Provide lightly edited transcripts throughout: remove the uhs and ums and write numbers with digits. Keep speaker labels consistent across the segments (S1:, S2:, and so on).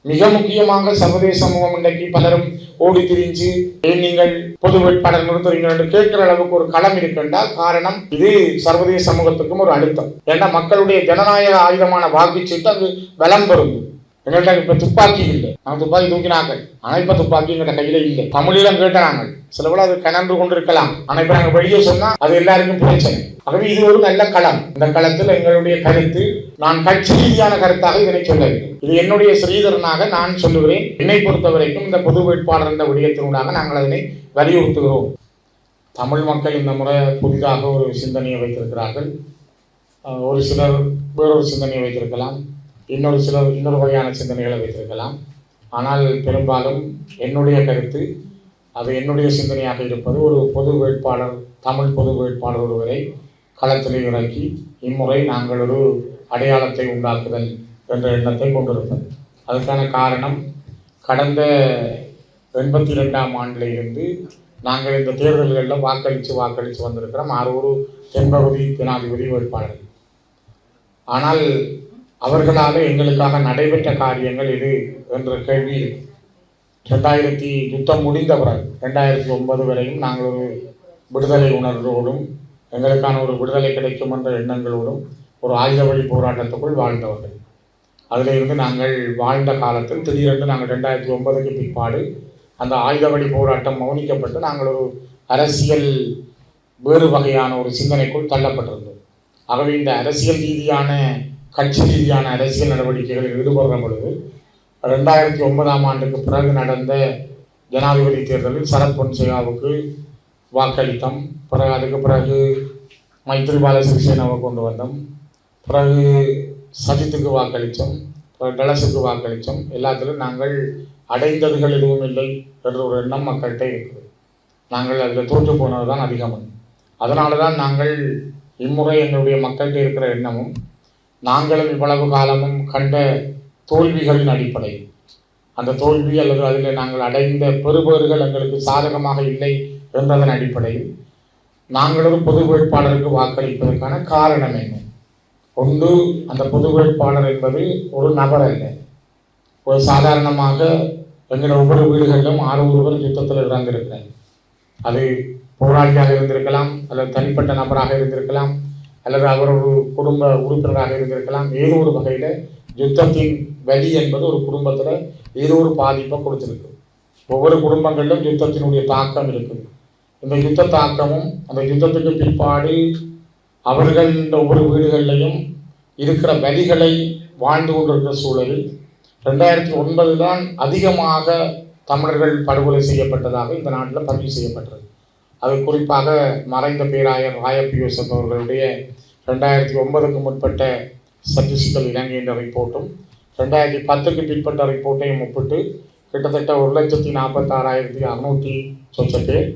S1: மிக முக்கியமாக சர்வதேச சமூகம் இன்றைக்கு பலரும் ஓடி திரிஞ்சு ஏன் நீங்கள் பொது வேட்பாளர் நிறுத்துறீங்க என்று கேட்கிற அளவுக்கு ஒரு களம் இருக்கின்றால் காரணம் இது சர்வதேச சமூகத்துக்கும் ஒரு அழுத்தம். ஏன்னா மக்களுடைய ஜனநாயக ஆயுதமான வாக்குச்சீட்டு அது பலம் பெறுது. எங்கள்கிட்ட இப்ப துப்பாக்கி இல்லை, நாங்கள் துப்பாக்கி தூக்கினாங்க, ஆனா இப்ப துப்பாக்கி எங்கள்கிட்ட கையில இல்லை. தமிழீழம் கேட்டாங்க, சில போல அது கனன்று கொண்டிருக்கலாம், ஆனா இப்ப நாங்கள் வெளியே சொன்னா அது எல்லாருக்கும் பிரச்சனை. ஆகவே இது ஒரு நல்ல களம். இந்த களத்தில் எங்களுடைய கருத்து, நான் கட்சி ரீதியான கருத்தாக இதனை சொல்லவில்லை, இது என்னுடைய ஸ்ரீதரனாக நான் சொல்லுகிறேன். என்னை பொறுத்த வரைக்கும் இந்த பொது வேட்பாளர் என்ற விடயத்தினூடாக நாங்கள் அதனை வலியுறுத்துகிறோம். தமிழ் மக்கள் இந்த முறை புதிதாக ஒரு சிந்தனையை வைத்திருக்கிறார்கள். ஒரு சிலர் வேறொரு சிந்தனையை வைத்திருக்கலாம், இன்னொரு சிலர் இன்னொரு வகையான சிந்தனைகளை வைத்திருக்கலாம். ஆனால் பெரும்பாலும் என்னுடைய கருத்து, அது என்னுடைய சிந்தனையாக இருப்பது, ஒரு பொது வேட்பாளர், தமிழ் பொது வேட்பாளர் ஒருவரை களத்தில் இறக்கி இம்முறை நாங்கள் ஒரு அடையாளத்தை உண்டாக்குதல் என்ற எண்ணத்தை கொண்டிருப்பது. அதுக்கான காரணம், கடந்த 82ஆம் ஆண்டில் இருந்து நாங்கள் இந்த தேர்தல்களில் வாக்களித்து வந்திருக்கிறோம் 6 தென்பகுதி ஜனாதிபதி வேட்பாளர்கள். ஆனால் அவர்களால் எங்களுக்காக நடைபெற்ற காரியங்கள் இது என்ற கேள்வி இருக்கு. 2000 யுத்தம் முடிந்த பிறகு 2009 வரையும் நாங்கள் ஒரு விடுதலை உணர்வோடும் எங்களுக்கான ஒரு விடுதலை கிடைக்கும் என்ற எண்ணங்களோடும் ஒரு ஆயுத வழி போராட்டத்துக்குள் வாழ்ந்தவர்கள். அதில் இருந்து நாங்கள் வாழ்ந்த காலத்தில் திடீரென்று நாங்கள் 2009க்கு பிற்பாடு அந்த ஆயுத வழி போராட்டம் மௌனிக்கப்பட்டு நாங்கள் ஒரு அரசியல் வேறு வகையான ஒரு சிந்தனைக்குள் தள்ளப்பட்டிருந்தோம். ஆகவே இந்த அரசியல் ரீதியான கட்சி ரீதியான அரசியல் நடவடிக்கைகளில் ஈடுபடுற பொழுது 2009ஆம் ஆண்டுக்கு பிறகு நடந்த ஜனாதிபதி தேர்தலில் சரத் பொன்சேகாவுக்கு வாக்களித்தோம். பிறகு அதுக்கு பிறகு மைத்ரிபால சிறிசேனாவை கொண்டு வந்தோம். பிறகு சஜித்துக்கு வாக்களித்தோம், பிறகு டலஸுக்கு வாக்களித்தோம். எல்லாத்திலும் நாங்கள் அடைந்ததுகள் எதுவும் இல்லை என்ற ஒரு எண்ணம் மக்கள்கிட்ட இருக்குது. நாங்கள் அதில் தோற்று போனது தான் அதிகம். அதனால தான் நாங்கள் இம்முறை எங்களுடைய மக்கள்கிட்ட இருக்கிற எண்ணமும், நாங்களும் இவ்வளவு காலமும் கண்ட தோல்விகளின் அடிப்படையில், அந்த தோல்வி அல்லது அதில் நாங்கள் அடைந்த பெறுபேறுகள் எங்களுக்கு சாதகமாக இல்லை என்பதன் அடிப்படையில் நாங்கள் ஒரு பொது வேட்பாளருக்கு வாக்களிப்பதற்கான காரணம் என்ன? ஒன்று, அந்த பொது வேட்பாளர் என்பது ஒரு நபர் அல்ல. ஒரு சாதாரணமாக எங்கள் ஒவ்வொரு வீடுகளிலும் 6 ஒருவர் யுத்தத்தில் இறந்திருக்கிறார். அது போராளியாக இருந்திருக்கலாம், அல்லது தனிப்பட்ட நபராக இருந்திருக்கலாம், அல்லது அவர் ஒரு குடும்ப உறுப்பினராக இருந்திருக்கலாம். ஏதோ ஒரு வகையில் யுத்தத்தின் வலி என்பது ஒரு குடும்பத்தில் ஏதோ ஒரு பாதிப்பை கொடுத்துருக்கு. ஒவ்வொரு குடும்பங்களிலும் யுத்தத்தினுடைய தாக்கம் இருக்குது. இந்த யுத்த தாக்கமும் அந்த யுத்தத்துக்கு பிற்பாடு அவர்கள் இந்த ஒவ்வொரு வீடுகளிலையும் இருக்கிற வலிகளை வாழ்ந்து கொண்டிருக்கிற சூழலில் 2009 தான் அதிகமாக தமிழர்கள் படுகொலை செய்யப்பட்டதாக இந்த நாட்டில் பதிவு செய்யப்பட்டது. அது குறிப்பாக மறைந்த பேராயர் ராயப்ப யோசப் அவர்களுடைய 2009க்கு முற்பட்ட ஸ்டாட்டிஸ்டிக்கல் இலங்கை என்ற ரிப்போர்ட்டும் 2010க்கு பிற்பட்ட ரிப்போர்ட்டையும் ஒப்பிட்டு கிட்டத்தட்ட 1,46,600 சொச்ச பேர்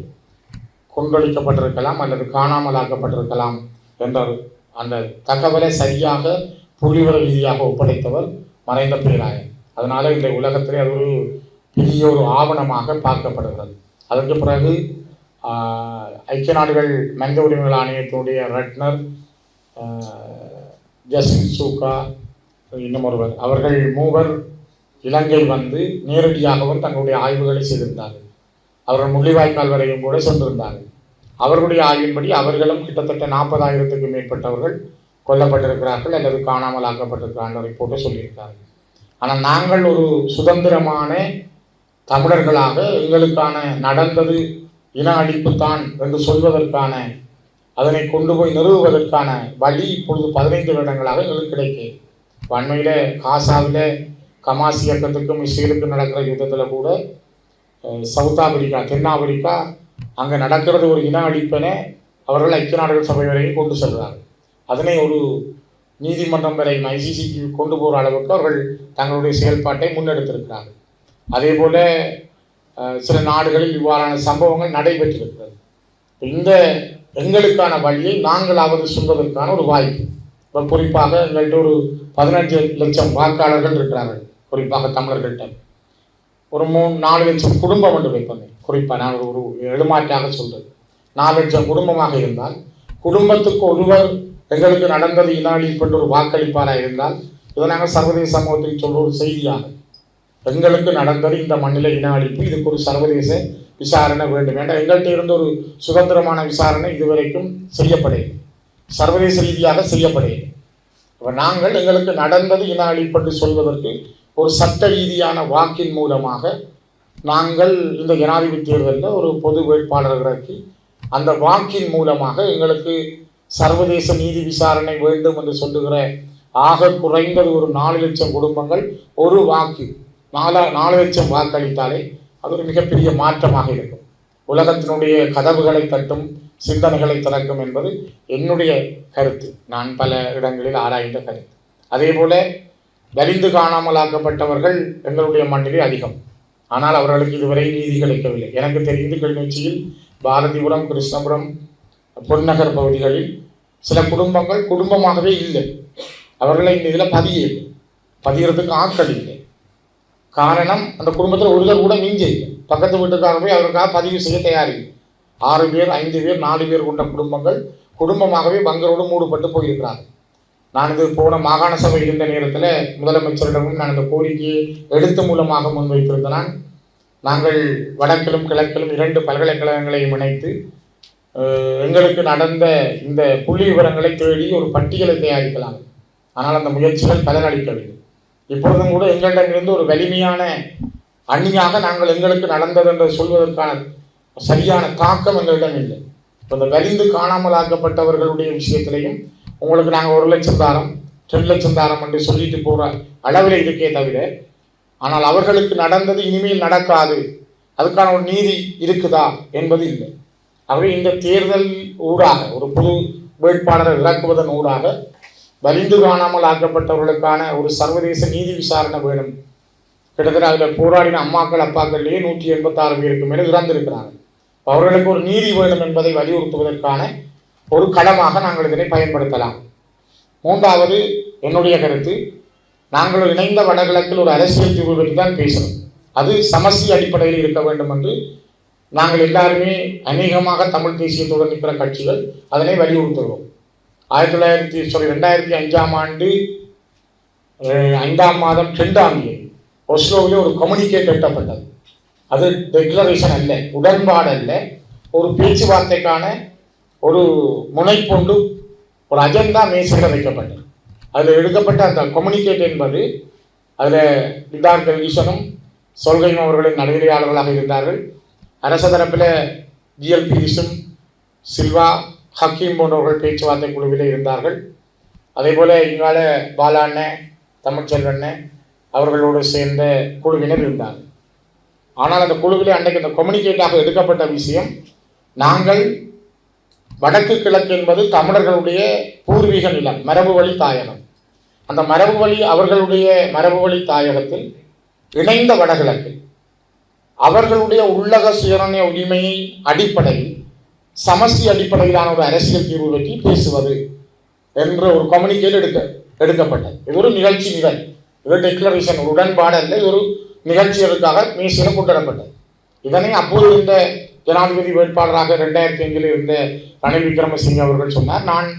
S1: கொன்றளிக்கப்பட்டிருக்கலாம் அல்லது காணாமலாக்கப்பட்டிருக்கலாம் என்ற அந்த தகவலை சரியாக புள்ளிவிவர ரீதியாக ஒப்படைத்தவர் மறைந்த பேராயர். அதனால இந்த உலகத்திலே அது ஒரு பெரிய ஒரு ஆவணமாக பார்க்கப்படுகிறது. அதற்கு பிறகு ஐக்கிய நாடுகள் மனித உரிமைகள் ஆணையத்தினுடைய ரட்னர், ஜஸ்டிஸ் சூகா, இன்னும் ஒருவர், அவர்கள் 3 இலங்கை வந்து நேரடியாகவும் தங்களுடைய ஆய்வுகளை செய்திருந்தார்கள். அவர்கள் முள்ளிவாய்க்கால் வரையும் கூட சென்றிருந்தார்கள். அவர்களுடைய ஆய்வின்படி அவர்களும் கிட்டத்தட்ட 40,000க்கு மேற்பட்டவர்கள் கொல்லப்பட்டிருக்கிறார்கள் அல்லது காணாமல் ஆக்கப்பட்டிருக்கிறார்கள் ரிப்போர்ட்டை சொல்லியிருக்கிறார்கள். ஆனால் நாங்கள் ஒரு சுதந்திரமான தமிழர்களாக எங்களுக்கான நடந்தது இன அழிப்புத்தான் என்று சொல்வதற்கான, அதனை கொண்டு போய் நிறுவுவதற்கான வழி இப்பொழுது 15 வருடங்களாக எங்களுக்கு கிடைக்கும். அண்மையில் காசாவில் கமாஸ் இயக்கத்துக்கும் இஸ்ரேலுக்கும் நடக்கிற யுத்தத்தில் கூட சவுத் ஆப்பிரிக்கா, தென்னாப்பிரிக்கா அங்கே நடக்கிறது ஒரு இன அழிப்பனை அவர்கள் ஐக்கிய நாடுகள் சபை வரையும் கொண்டு செல்கிறார்கள். அதனை ஒரு நீதிமன்றம் வரை ஐசிசிக்கு கொண்டு போகிற அளவுக்கு அவர்கள் தங்களுடைய செயல்பாட்டை முன்னெடுத்திருக்கிறார்கள். அதே போல் சில நாடுகளில் இவ்வாறான சம்பவங்கள் நடைபெற்றிருக்கிறது. இந்த எங்களுக்கான வழியை நாங்களாவது சொல்வதற்கான ஒரு வாய்ப்பு. இப்போ குறிப்பாக எங்கள்கிட்ட ஒரு 15 லட்சம் வாக்காளர்கள் இருக்கிறார்கள். குறிப்பாக தமிழர்கள்ட்ட ஒரு 3-4 லட்சம் குடும்பம் என்று வைப்பேன். குறிப்பாக நான் ஒரு எழுமாற்றாக சொல்றது, 4 லட்சம் குடும்பமாக இருந்தால் குடும்பத்துக்கு ஒருவர் எங்களுக்கு நடந்தது இன அழிப்பென்று ஒரு வாக்களிப்பாராக இருந்தால் இதை நாங்கள் சர்வதேச சமூகத்தில் சொல்ற ஒரு செய்தியாக எங்களுக்கு நடந்தது இந்த மண்ணில இன அழிப்பு, இதுக்கு ஒரு சர்வதேச விசாரணை வேண்டும். ஏன்னா எங்கள்கிட்ட இருந்த ஒரு சுதந்திரமான விசாரணை இதுவரைக்கும் செய்யப்படையது, சர்வதேச ரீதியாக செய்யப்படையது. அப்ப நாங்கள் எங்களுக்கு நடந்தது இன அழிப்பு என்று சொல்வதற்கு ஒரு சட்ட ரீதியான வாக்கின் மூலமாக நாங்கள் இந்த ஜனாதிபதி தேர்தலில் ஒரு பொது வேட்பாளர்களுக்கு அந்த வாக்கின் மூலமாக எங்களுக்கு சர்வதேச நீதி விசாரணை வேண்டும் என்று சொல்லுகிற ஆக குறைந்தது ஒரு 4 லட்சம் குடும்பங்கள் ஒரு வாக்கு 4 லட்சம் வாக்களித்தாலே அது ஒரு மிகப்பெரிய மாற்றமாக இருக்கும். உலகத்தினுடைய கதவுகளை தட்டும், சிந்தனைகளை திறக்கும் என்பது என்னுடைய கருத்து, நான் பல இடங்களில் ஆராய்ந்த கருத்து. அதே போல வலிந்து காணாமலாக்கப்பட்டவர்கள் எங்களுடைய மண்ணிலே அதிகம். ஆனால் அவர்களுக்கு இதுவரை நீதி கிடைக்கவில்லை. எனக்கு தெரிந்து கிளிநொச்சியில் பாரதிபுரம், கிருஷ்ணபுரம், பொன்னகர் பகுதிகளில் சில குடும்பங்கள் குடும்பமாகவே இல்லை. அவர்களை இந்த இதில் பதிகிறதுக்கு ஆட்கள் இல்லை. காரணம், அந்த குடும்பத்தில் ஒருவர் கூட மிஞ்ச இல்லை. பக்கத்து வீட்டுக்காரர் போய் அவருக்காக பதிவு செய்ய தயாரில்லை. 6 பேர், 5 பேர், 4 பேர் கொண்ட குடும்பங்கள் குடும்பமாகவே பங்கரோடு மூடப்பட்டு போயிருக்கிறார்கள். நான் இது போன மாகாண சபை இருந்த நேரத்தில் முதலமைச்சரிடமும் நான் இந்த கோரிக்கையை எழுத்து மூலமாக முன்வைத்திருந்தேன். நாங்கள் வடக்கிலும் கிழக்கிலும் 2 பல்கலைக்கழகங்களையும் இணைத்து எங்களுக்கு நடந்த இந்த புள்ளி விவரங்களை தேடி ஒரு பட்டியலை தயாரிக்கலாம். ஆனால் அந்த முயற்சிகள் பலனளிக்கவில்லை. இப்பொழுதும் கூட எங்களிடமிருந்து ஒரு வலிமையான அணியாக நாங்கள் எங்களுக்கு நடந்தது என்று சொல்வதற்கான சரியான தாக்கம் எங்களிடம் இல்லை. இந்த வலிந்து காணாமலாக்கப்பட்டவர்களுடைய விஷயத்திலையும் உங்களுக்கு நாங்கள் 1 லட்சம் தாரம், 2 லட்சம் தாரம் என்று சொல்லிட்டு போகிற அளவில் இருக்கே தவிர, ஆனால் அவர்களுக்கு நடந்தது இனிமேல் நடக்காது, அதுக்கான ஒரு நீதி இருக்குதா என்பது இல்லை. ஆகவே இந்த தேர்தல் ஊடாக ஒரு புது வேட்பாளரை இறக்குவதன் ஊடாக வலிந்து காணாமல் ஆக்கப்பட்டவர்களுக்கான ஒரு சர்வதேச நீதி விசாரணை வேணும். கிட்டத்தட்ட அதில் போராடின அம்மாக்கள் அப்பாக்கள்லேயே 186 பேருக்கு மேலே இறந்திருக்கிறார்கள். அவர்களுக்கு ஒரு நீதி வேணும் என்பதை வலியுறுத்துவதற்கான ஒரு களமாக நாங்கள் இதனை பயன்படுத்தலாம். 3வது என்னுடைய கருத்து, நாங்கள் இணைந்த வடகிழக்கில் ஒரு அரசியல் தீர்வு பற்றி தான் பேசணும். அது சமஸ்தி அடிப்படையில் இருக்க வேண்டும் என்று நாங்கள் எல்லாருமே அநேகமாக தமிழ் தேசியத்துடன் இருக்கிற கட்சிகள் அதனை வலியுறுத்துகிறோம். 2005ஆம் ஆண்டு 5ஆம் மாதம் 2ஆம் தேதி ஒஸ்லோவிலே ஒரு கம்யூனிகேட் எட்டப்பட்டது. அது டெக்ளரேஷன் அல்ல, உடன்பாடு அல்ல, ஒரு பேச்சுவார்த்தைக்கான ஒரு முனைப்பொண்டு ஒரு அஜெண்டா மேசையில் வைக்கப்பட்டது. அதில் எடுக்கப்பட்ட அந்த கம்யூனிகேட் என்பது அதில் விதார் கல்கிஷனும் சொல்கையும் அவர்களின் நடுநிலையாளர்களாக இருந்தார்கள். அரச தரப்பில் ஜிஎல் பீரிஸும் சில்வா ஹக்கீம் போன்றவர்கள் பேச்சுவார்த்தை குழுவிலே இருந்தார்கள். அதே போல் இங்கால பாலாண்ண, தமிழ்ச்செல்வண்ண அவர்களோடு சேர்ந்த குழுவினர் இருந்தார்கள். ஆனால் அந்த குழுவிலே அன்றைக்கு அந்த கம்யூனிகேட்டாக எடுக்கப்பட்ட விஷயம், நாங்கள் வடக்கு கிழக்கு என்பது தமிழர்களுடைய பூர்வீக நிலம், மரபு வழி தாயகம். அந்த மரபு வழி அவர்களுடைய மரபு வழி தாயகத்தில் இணைந்த வடகிழக்கு அவர்களுடைய உள்ளக சுயநிர்ணய உரிமையை அடிப்படையில் சமஸ்தி அடிப்படையிலான ஒரு அரசியல் தீர்வு பற்றி பேசுவது என்ற ஒரு கம்யூனிகேட் எடுக்கப்பட்டது. இது ஒரு நிகழ்ச்சி நிகழ், இது டெக்ளரேஷன், ஒரு உடன்பாடு அல்ல, இது ஒரு நிகழ்ச்சிகளுக்காக மேசையில் கொண்டுவரப்பட்டது. இதனை அப்போது இருந்த ஜனாதிபதி வேட்பாளராக 2005 இருந்த ரணில் விக்ரமசிங்கே அவர்கள் சொன்னார், நான்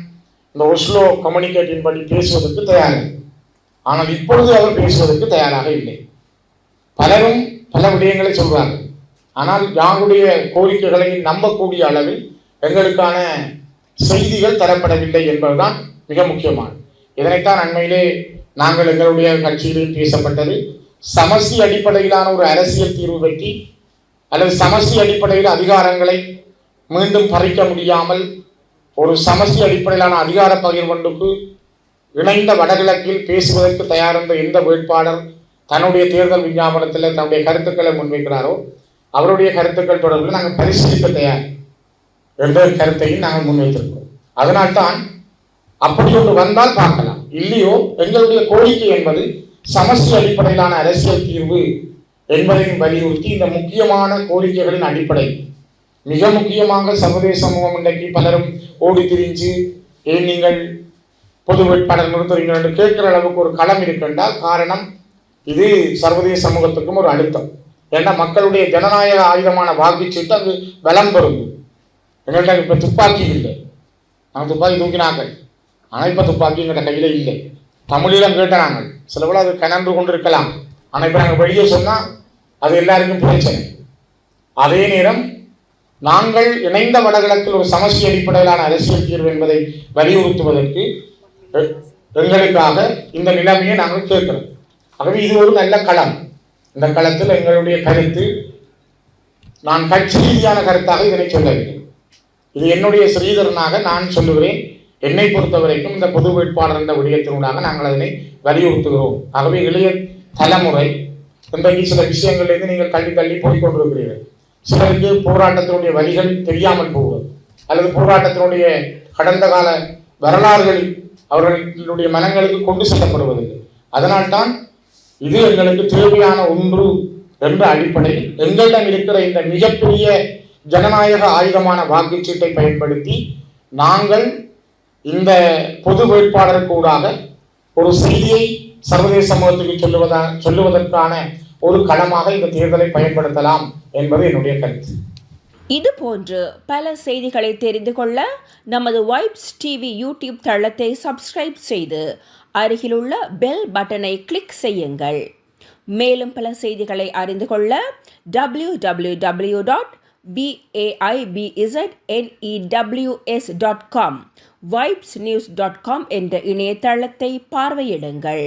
S1: இந்த ஒஸ்லோ கம்யூனிகேட்டின் படி பேசுவதற்கு தயாராக, ஆனால் இப்பொழுது அவர் பேசுவதற்கு தயாராக இல்லை. பலரும் பல விடயங்களை சொல்வார்கள், ஆனால் யாருடைய கோரிக்கைகளை நம்பக்கூடிய அளவில் எங்களுக்கான செய்திகள் தரப்படவில்லை என்பதுதான் மிக முக்கியமானது. இதனைத்தான் அண்மையிலே நாங்கள் எங்களுடைய கட்சியிலும் பேசப்பட்டது, சமஸ்தி அடிப்படையிலான ஒரு அரசியல் தீர்வு பற்றி அல்லது சமஸ்தி அடிப்படையில் அதிகாரங்களை மீண்டும் பறிக்க முடியாமல் ஒரு சமஸ்தி அடிப்படையிலான அதிகார பகிர்வுக்கு இணைந்த வடகிழக்கில் பேசுவதற்கு தயாரிந்த எந்த வேட்பாளர் தன்னுடைய தேர்தல் விஞ்ஞாபனத்தில் தன்னுடைய கருத்துக்களை முன்வைக்கிறாரோ அவருடைய கருத்துக்கள் தொடர்பில் நாங்கள் பரிசீலிக்க தயார் என்ற கருத்தையும் நாங்கள் முன்வைத்திருக்கிறோம். அதனால்தான் அப்படி ஒன்று வந்தால் பார்க்கலாம், இல்லையோ எங்களுடைய கோரிக்கை என்பது சமஸ்தி அடிப்படையிலான அரசியல் தீர்வு என்பதையும் வலியுறுத்தி இந்த முக்கியமான கோரிக்கைகளின் அடிப்படை மிக முக்கியமாக சர்வதேச சமூகம் இன்றைக்கு பலரும் ஓடி திரிஞ்சு ஏன் நீங்கள் பொது வேட்பாளர் நிறுத்துறீங்க என்று கேட்கிற அளவுக்கு ஒரு களம் இருக்கின்றால் காரணம் இது சர்வதேச சமூகத்துக்கும் ஒரு அழுத்தம். ஏன்னா மக்களுடைய ஜனநாயக ஆயுதமான வாக்குச்சீட்டு அங்கு பலம் பொருந்தும். எங்கள்கிட்ட இப்போ துப்பாக்கி இல்லை, நாங்கள் துப்பாக்கி தூக்கினாங்கள், ஆனால் இப்போ துப்பாக்கி எங்கள்கிட்ட கையில் இல்லை. தமிழீழம் கேட்ட நாங்கள் சில போல அது கனன்று கொண்டு இருக்கலாம், ஆனால் இப்போ நாங்கள் வெளியே சொன்னால் அது எல்லாருக்கும் பிரச்சனை. அதே நேரம் நாங்கள் இணைந்த வடகிழக்கில் ஒரு சமஷ்டி அடிப்படையிலான அரசியல் தீர்வு என்பதை வலியுறுத்துவதற்கு எங்களுக்காக இந்த நிலைமையை நாங்கள் கேட்கிறோம். ஆகவே இது ஒரு நல்ல களம். இந்த களத்தில் எங்களுடைய கருத்து, நான் கட்சி ரீதியான கருத்தாக இதனை சொல்லவில்லை. இது என்னுடைய ஸ்ரீதரனாக நான் சொல்லுகிறேன். என்னை பொறுத்த வரைக்கும் இந்த பொது வேட்பாளர் என்ற விடயத்தினூடாக நாங்கள் அதனை வலியுறுத்துகிறோம். ஆகவே இளைய தலைமுறை இன்றைக்கு சில விஷயங்களிலிருந்து நீங்கள் தள்ளி போய்கொண்டிருக்கிறீர்கள். சிலருக்கு போராட்டத்தினுடைய வழிகள் தெரியாமல் போகிறது, அல்லது போராட்டத்தினுடைய கடந்த கால வரலாறுகள் அவர்களுடைய மனங்களுக்கு கொண்டு செல்லப்படுவதில்லை. அதனால்தான் இது எங்களுக்கு தேவையான ஒன்று என்ற அடிப்படையில் எங்களிடம் இருக்கிற இந்த மிகப்பெரிய ஜனநாயக ஆயுதமான வாக்குச்சீட்டை பயன்படுத்தி நாங்கள் இந்த பொது வேட்பாளருக்கு ஊடாக ஒரு செய்தியை சர்வதேச சமூகத்துக்கு சொல்லுவதற்கான ஒரு களமாக இந்த தேர்தலை பயன்படுத்தலாம் என்பது என்னுடைய கருத்து.
S2: இது போன்று பல செய்திகளை தெரிந்து கொள்ள நமது வைப்ஸ் டிவி யூடியூப் தளத்தை சப்ஸ்கிரைப் செய்து அருகிலுள்ள பெல் பட்டனை கிளிக் செய்யுங்கள். மேலும் பல செய்திகளை அறிந்து கொள்ள www.vaibznews.com, vibesnews.com என்ற இணையதளத்தை பார்வையிடுங்கள்.